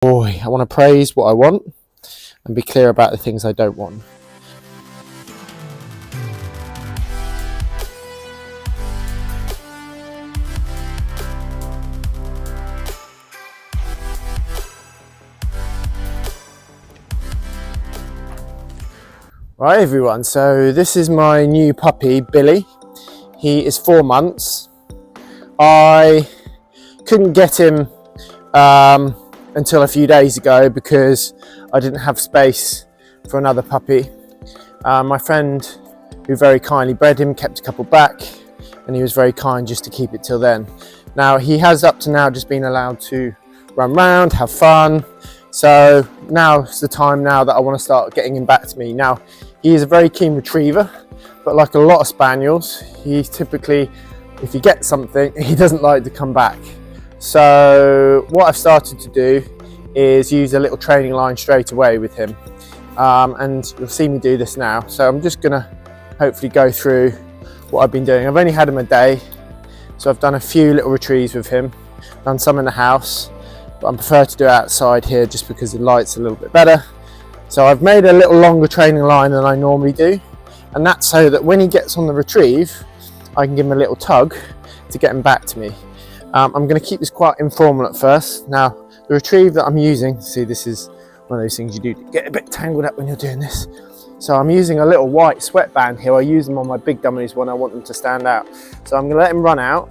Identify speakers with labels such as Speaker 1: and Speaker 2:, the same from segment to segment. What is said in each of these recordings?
Speaker 1: Boy, I want to praise what I want and be clear about the things I don't want. Right everyone, so this is my new puppy, Billy. He is 4 months. I couldn't get him until a few days ago because I didn't have space for another puppy. My friend who very kindly bred him kept a couple back, and he was very kind just to keep it till then. Now he has up to now just been allowed to run round, have fun, so now's the time now that I want to start getting him back to me. Now he is a very keen retriever, but like a lot of spaniels, he's typically, if you get something, he doesn't like to come back. So what I've started to do is use a little training line straight away with him, and you'll see me do this now. So I'm just gonna hopefully go through what I've been doing. I've only had him a day, so I've done a few little retrieves with him, done some in the house, but I prefer to do it outside here just because the light's a little bit better. So I've made a little longer training line than I normally do, and that's so that when he gets on the retrieve, I can give him a little tug to get him back to me. I'm going to keep this quite informal at first. Now, the retrieve that I'm using, see, this is one of those things you do to get a bit tangled up when you're doing this. So I'm using a little white sweatband here. I use them on my big dummies when I want them to stand out. So I'm going to let him run out.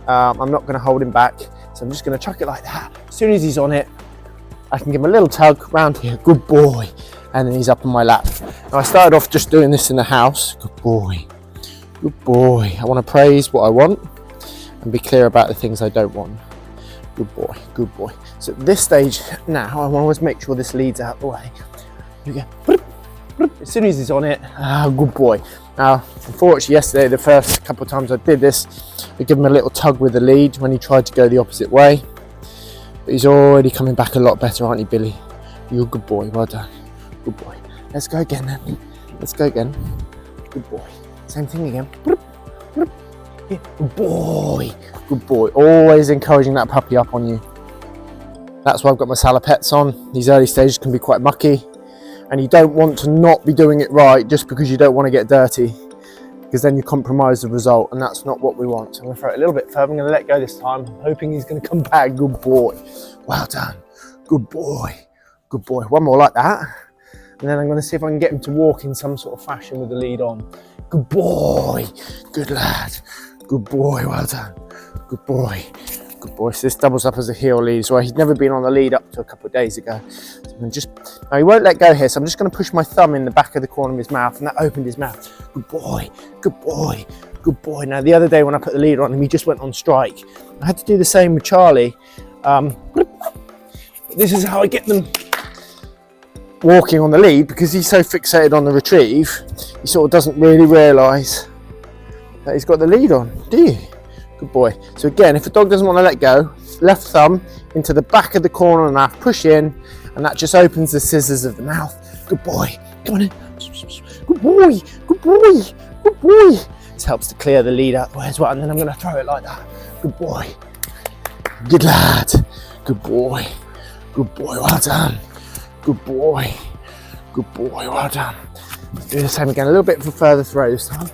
Speaker 1: I'm not going to hold him back. So I'm just going to chuck it like that. As soon as he's on it, I can give him a little tug round here. Good boy. And then he's up on my lap. Now, I started off just doing this in the house. Good boy. Good boy. I want to praise what I want and be clear about the things I don't want. Good boy, good boy. So at this stage now, I want to always make sure this lead's out the way. You go, as soon as he's on it, good boy. Now, unfortunately yesterday, the first couple of times I did this, I give him a little tug with the lead when he tried to go the opposite way. But he's already coming back a lot better, aren't you, Billy? You're a good boy, well done. Good boy. Let's go again then. Let's go again. Good boy. Same thing again. Yeah. Good boy, good boy. Always encouraging that puppy up on you. That's why I've got my salopettes on. These early stages can be quite mucky, and you don't want to not be doing it right just because you don't want to get dirty, because then you compromise the result, and that's not what we want. So I'm going to throw it a little bit further. I'm going to let go this time. I'm hoping he's going to come back. Good boy. Well done. Good boy. Good boy. One more like that. And then I'm going to see if I can get him to walk in some sort of fashion with the lead on. Good boy. Good lad. Good boy, well done. Good boy, good boy. So this doubles up as a heel lead, so he's never been on the lead up to a couple of days ago. So now he won't let go here, so I'm just going to push my thumb in the back of the corner of his mouth, and that opened his mouth. Good boy, good boy, good boy. Now the other day when I put the lead on him, he just went on strike. I had to do the same with Charlie. This is how I get them walking on the lead, because he's so fixated on the retrieve, he sort of doesn't really realise that he's got the lead on, do you? Good boy. So again, if a dog doesn't want to let go, left thumb into the back of the corner of the mouth, push in, and that just opens the scissors of the mouth. Good boy. Come on in. Good boy. Good boy. Good boy. This helps to clear the lead out the way as well, and then I'm going to throw it like that. Good boy. Good lad. Good boy. Good boy. Well done. Good boy. Good boy. Well done. Do the same again. A little bit for further throw this time.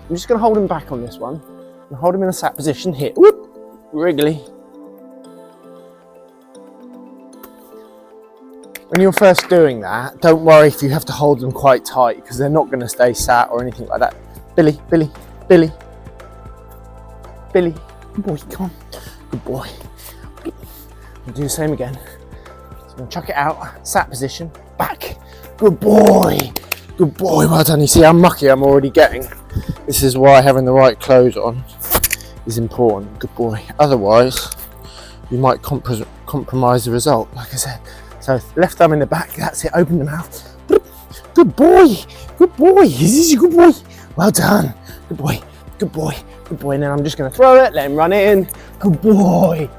Speaker 1: I'm just going to hold him back on this one. And hold him in a sat position here. Whoop, wriggly. When you're first doing that, don't worry if you have to hold them quite tight, because they're not going to stay sat or anything like that. Billy, Billy, Billy, Billy. Good boy, come on. Good boy. We'll do the same again. So I'm going to chuck it out, sat position, back. Good boy. Good boy, well done. You see how mucky I'm already getting. This is why having the right clothes on is important. Good boy. Otherwise, you might compromise the result, like I said. So left thumb in the back, that's it, open the mouth. Good boy, good boy, this is a good boy. Well done, good boy, good boy, good boy. And then I'm just gonna throw it, let him run it in. Good boy.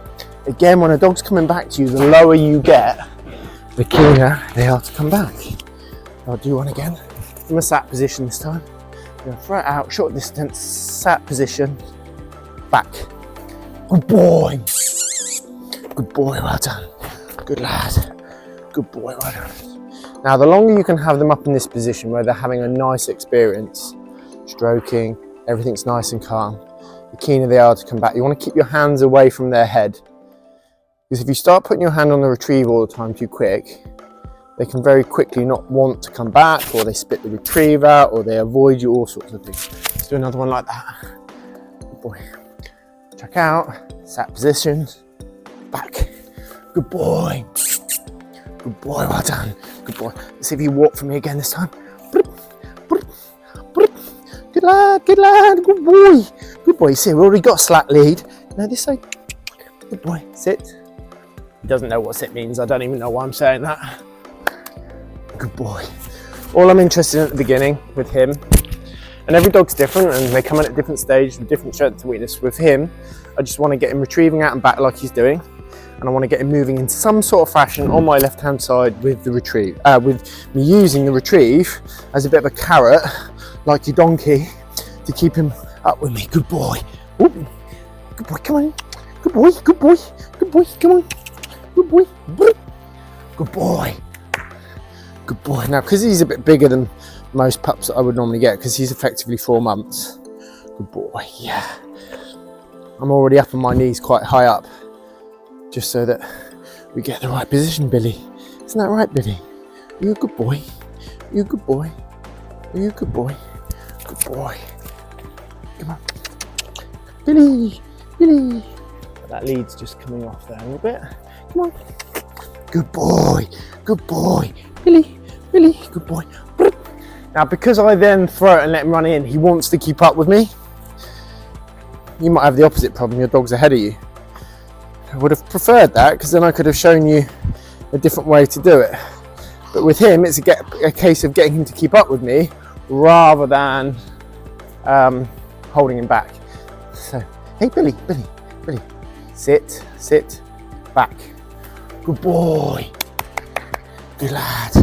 Speaker 1: Again, when a dog's coming back to you, the lower you get, the keener they are to come back. I'll do one again. From a sat position this time. I'm gonna throw it out, short distance, sat position, back. Good boy. Good boy, well done. Good lad. Good boy, well done. Now, the longer you can have them up in this position where they're having a nice experience, stroking, everything's nice and calm, the keener they are to come back. You want to keep your hands away from their head. Because if you start putting your hand on the retrieve all the time too quick, they can very quickly not want to come back, or they spit the retrieve out, or they avoid you, all sorts of things. Let's do another one like that. Good boy. Check out, sat positions, back. Good boy. Good boy, well done. Good boy. Let's see if you walk for me again this time. Good lad, good lad, good boy. Good boy, see, we've already got a slack lead. Now this side. Good boy, sit. He doesn't know what sit means. I don't even know why I'm saying that. Good boy. All I'm interested in at the beginning with him, and every dog's different and they come in at different stages with different strength and weakness. With him, I just want to get him retrieving out and back like he's doing, and I want to get him moving in some sort of fashion on my left hand side with the retrieve, with me using the retrieve as a bit of a carrot, like your donkey, to keep him up with me. Good boy. Ooh. Good boy, come on. Good boy, good boy, good boy, come on. Good boy. Good boy. Good boy. Now, because he's a bit bigger than most pups that I would normally get, because he's effectively 4 months. Good boy, yeah. I'm already up on my knees quite high up, just so that we get the right position, Billy. Isn't that right, Billy? Are you a good boy? Are you a good boy? Are you a good boy? Good boy. Come on. Billy, Billy. That lead's just coming off there a little bit. Come on. Good boy, good boy. Billy, Billy, good boy. Now, because I then throw it and let him run in, he wants to keep up with me. You might have the opposite problem, your dog's ahead of you. I would have preferred that, because then I could have shown you a different way to do it. But with him, it's a case of getting him to keep up with me rather than holding him back. So, hey, Billy, Billy, Billy, sit, sit, back. Good boy. Good lad.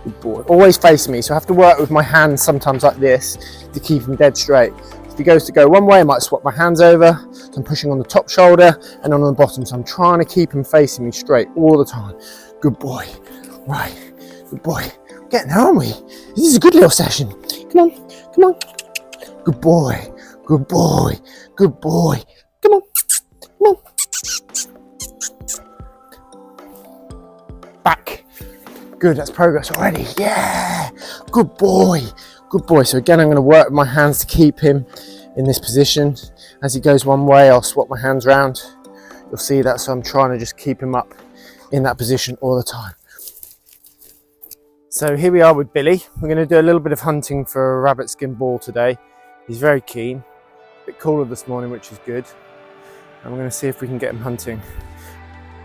Speaker 1: Good boy. Always facing me, so I have to work with my hands sometimes like this to keep him dead straight. If he goes to go one way, I might swap my hands over. So I'm pushing on the top shoulder and on the bottom. So I'm trying to keep him facing me straight all the time. Good boy. Right. Good boy. We're getting there, aren't we? This is a good little session. Come on. Come on. Good boy. Good boy. Good boy. Come on. Come on. Back. Good, that's progress already. Yeah. Good boy. Good boy. So again, I'm going to work with my hands to keep him in this position. As he goes one way, I'll swap my hands around. You'll see that, so I'm trying to just keep him up in that position all the time. So here we are with Billy. We're going to do a little bit of hunting for a rabbit skin ball today. He's very keen. A bit cooler this morning, which is good. And we're going to see if we can get him hunting.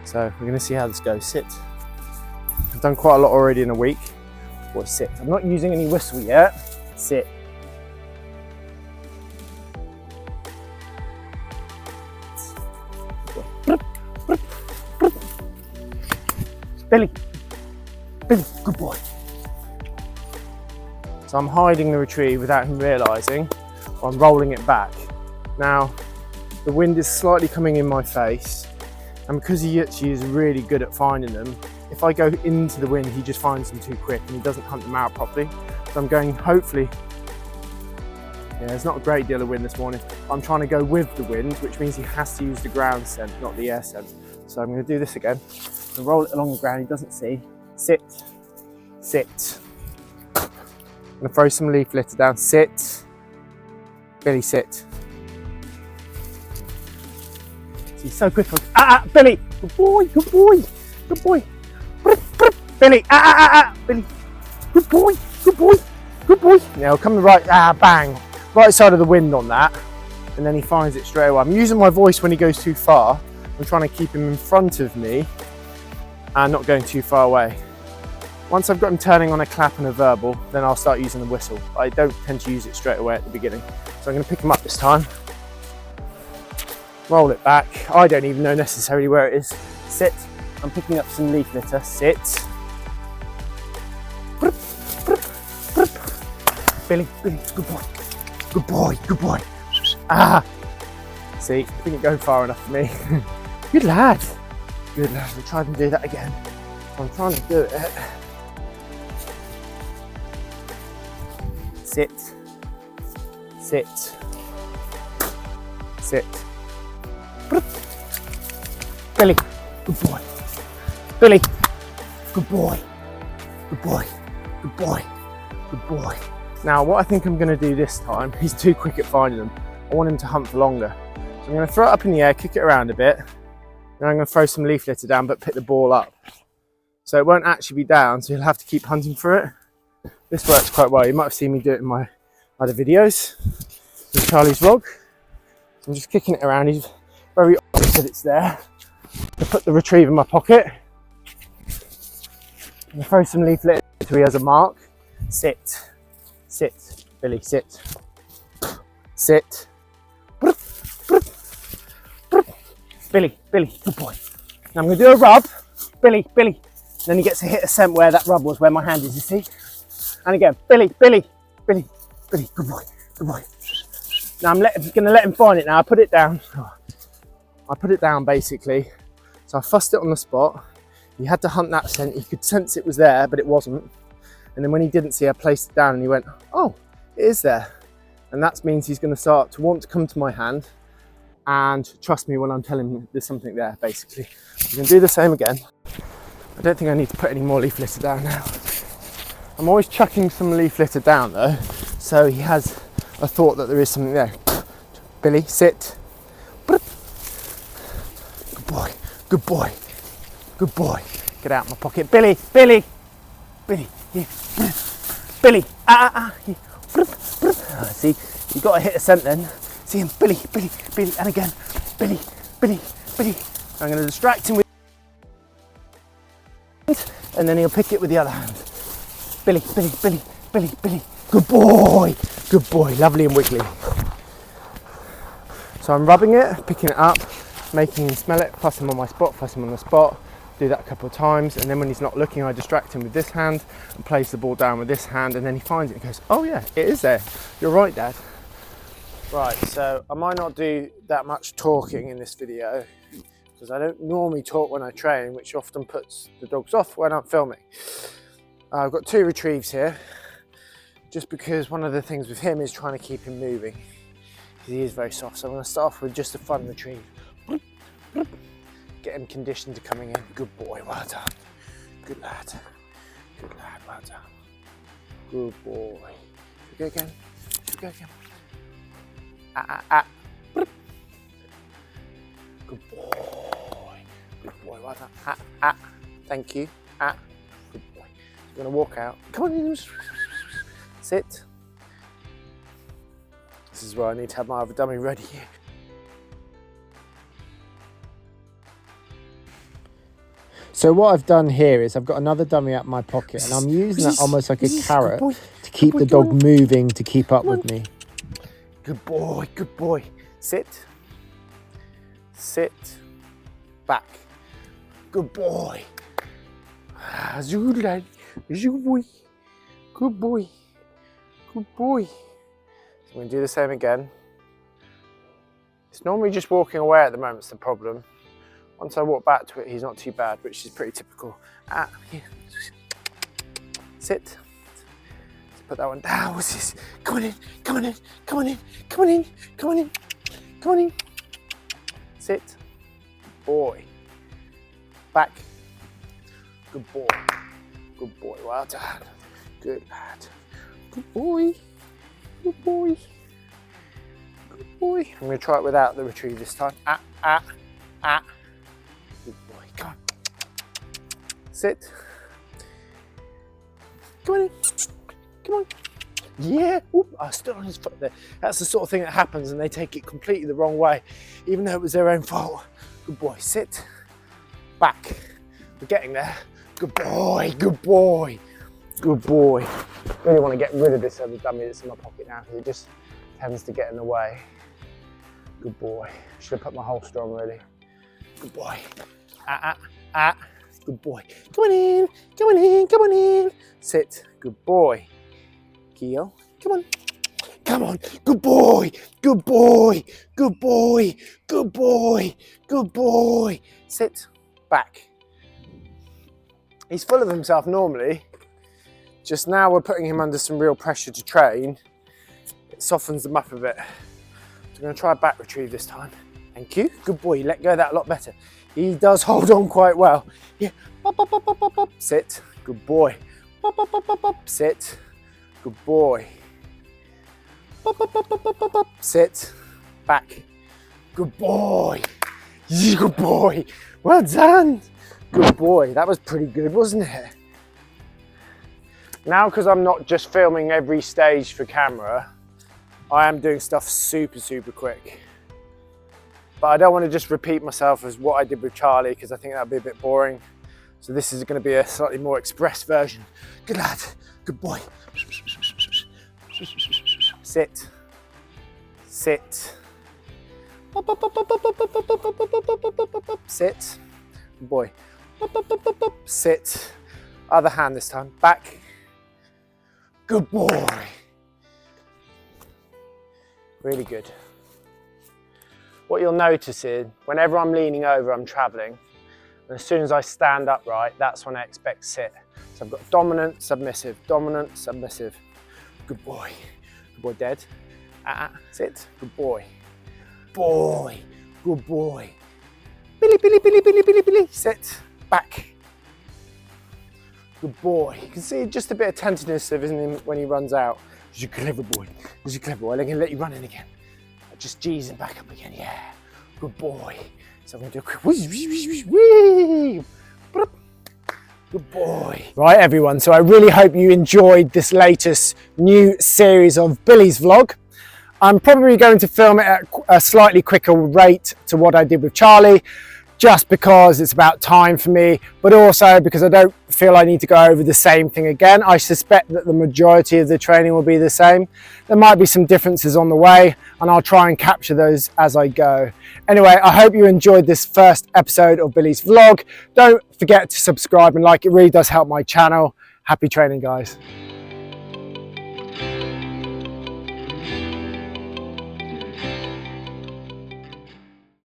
Speaker 1: So we're going to see how this goes. Sit. I've done quite a lot already in a week. Boy, sit. I'm not using any whistle yet. Sit. Billy. Billy, good boy. So I'm hiding the retrieve without him realising, or I'm rolling it back. Now, the wind is slightly coming in my face, and because he actually is really good at finding them, if I go into the wind, he just finds them too quick and he doesn't hunt them out properly. So I'm going, hopefully, yeah, there's not a great deal of wind this morning. I'm trying to go with the wind, which means he has to use the ground scent, not the air scent. So I'm going to do this again. I'm roll it along the ground, he doesn't see. Sit, sit. I'm going to throw some leaf litter down. Sit. Billy, sit. He's so quick. Billy. Good boy, good boy, good boy. Billy, Billy. Good boy, good boy, good boy. Now come the right, bang. Right side of the wind on that. And then he finds it straight away. I'm using my voice when he goes too far. I'm trying to keep him in front of me and not going too far away. Once I've got him turning on a clap and a verbal, then I'll start using the whistle. I don't tend to use it straight away at the beginning. So I'm going to pick him up this time. Roll it back. I don't even know necessarily where it is. Sit. I'm picking up some leaf litter. Sit. Billy, Billy, good boy. Good boy, good boy. See, I didn't go far enough for me. Good lad. Good lad. We'll try and do that again. I'm trying to do it. Sit, sit, sit. Billy, good boy. Billy, good boy. Good boy, good boy, good boy. Now what I think I'm gonna do this time, he's too quick at finding them. I want him to hunt for longer. So I'm gonna throw it up in the air, kick it around a bit, then I'm gonna throw some leaf litter down but pick the ball up. So it won't actually be down, so he'll have to keep hunting for it. This works quite well. You might have seen me do it in my other videos with Charlie's vlog. So I'm just kicking it around. He's very obvious that it's there. I put the retrieve in my pocket. And throw some leaf litter so he has a mark. Sit, sit, Billy, sit, sit. Billy, Billy, good boy. Now I'm gonna do a rub. Billy, Billy. Then he gets to hit a scent where that rub was, where my hand is, you see? And again, Billy, Billy, Billy, Billy, good boy, good boy. Now I'm gonna let him find it now. I put it down. I put it down basically. So I fussed it on the spot. He had to hunt that scent. He could sense it was there, but it wasn't. And then when he didn't see, I placed it down and he went, oh, it is there. And that means he's gonna start to want to come to my hand and trust me when I'm telling him there's something there, basically. I'm gonna do the same again. I don't think I need to put any more leaf litter down now. I'm always chucking some leaf litter down though, so he has a thought that there is something there. Billy, sit. Good boy, good boy, good boy. Get out of my pocket. Billy, Billy, Billy, here. Billy, See, you've got to hit a scent then. See him, Billy, Billy, Billy, and again, Billy, Billy, Billy. I'm going to distract him with, and then he'll pick it with the other hand. Billy, Billy, Billy, Billy, Billy. Good boy, lovely and wiggly. So I'm rubbing it, picking it up, making him smell it, fuss him on my spot, fuss him on the spot. Do that a couple of times, and then when he's not looking, I distract him with this hand and place the ball down with this hand, and then he finds it and goes, oh yeah, it is there. You're right, Dad. Right, so I might not do that much talking in this video because I don't normally talk when I train, which often puts the dogs off when I'm filming. I've got two retrieves here, just because one of the things with him is trying to keep him moving. He is very soft, so I'm going to start off with just a fun retrieve. Get him conditioned to coming in. Good boy, well done. Good lad. Good lad, well done. Good boy. Should we go again? Should we go again? Good boy. Good boy, well done. Thank you. Good boy. You're going to walk out. Come on in. Sit. This is where I need to have my other dummy ready here. So what I've done here is I've got another dummy out of my pocket and I'm using that almost like a carrot to keep the dog moving to keep up with me. Good boy, good boy. Sit. Sit. Back. Good boy. Good lad. Good boy. Good boy. Good boy. So I'm going to do the same again. It's normally just walking away at the moment, it's the problem. Once I walk back to it, he's not too bad, which is pretty typical. Here. Sit. Let's put that one down. What's this? Come on in, come on in, come on in, come on in, come on in, come on in. Sit. Boy. Back. Good boy. Good boy, well done. Good lad. Good boy. Good boy. Good boy. I'm going to try it without the retrieve this time. Good boy, come on. Sit. Come on in. Come on. Yeah. Oop, I stood on his foot there. That's the sort of thing that happens and they take it completely the wrong way, even though it was their own fault. Good boy. Sit. Back. We're getting there. Good boy. Good boy. Good boy. Really want to get rid of this other dummy that's in my pocket now because it just tends to get in the way. Good boy. Should have put my holster on really. Good boy. Good boy. Come on in. Come on in. Come on in. Sit. Good boy. Heel. Come on. Come on. Good boy. Good boy. Good boy. Good boy. Good boy. Sit. Back. He's full of himself normally. Just now we're putting him under some real pressure to train. It softens them up a bit. So I'm going to try a back retrieve this time. Thank you. Good boy. You let go of that a lot better. He does hold on quite well. Yeah. Up, up, up, up, up, up. Sit. Good boy. Up, up, up, up, up. Sit. Good boy. Up, up, up, up, up, up, up. Sit. Back. Good boy. Good boy. Well done. Good boy. That was pretty good, wasn't it? Now, because I'm not just filming every stage for camera, I am doing stuff super, super quick. But I don't want to just repeat myself as what I did with Charlie, because I think that'd be a bit boring. So this is going to be a slightly more express version. Good lad. Good boy. Sit. Sit. Sit. Good boy. Sit. Other hand this time. Back. Good boy. Really good. What you'll notice is whenever I'm leaning over, I'm traveling. And as soon as I stand upright, that's when I expect sit. So I've got dominant, submissive, dominant, submissive. Good boy. Good boy, dead. Sit. Good boy. Boy. Good boy. Billy, Billy, Billy, Billy, Billy, Billy. Sit. Back. Good boy. You can see just a bit of tentativeness of him when he runs out. You're a clever boy. You're a clever boy. I'm going to let you run in again. Just G's him back up again. Yeah. Good boy. So I'm going to do a quick whee. Good boy. Right, everyone. So I really hope you enjoyed this latest new series of Billy's vlog. I'm probably going to film it at a slightly quicker rate to what I did with Charlie, just because it's about time for me, but also because I don't feel I need to go over the same thing again. I suspect that the majority of the training will be the same. There might be some differences on the way, and I'll try and capture those as I go. Anyway, I hope you enjoyed this first episode of Billy's vlog. Don't forget to subscribe and like, it really does help my channel. Happy training, guys.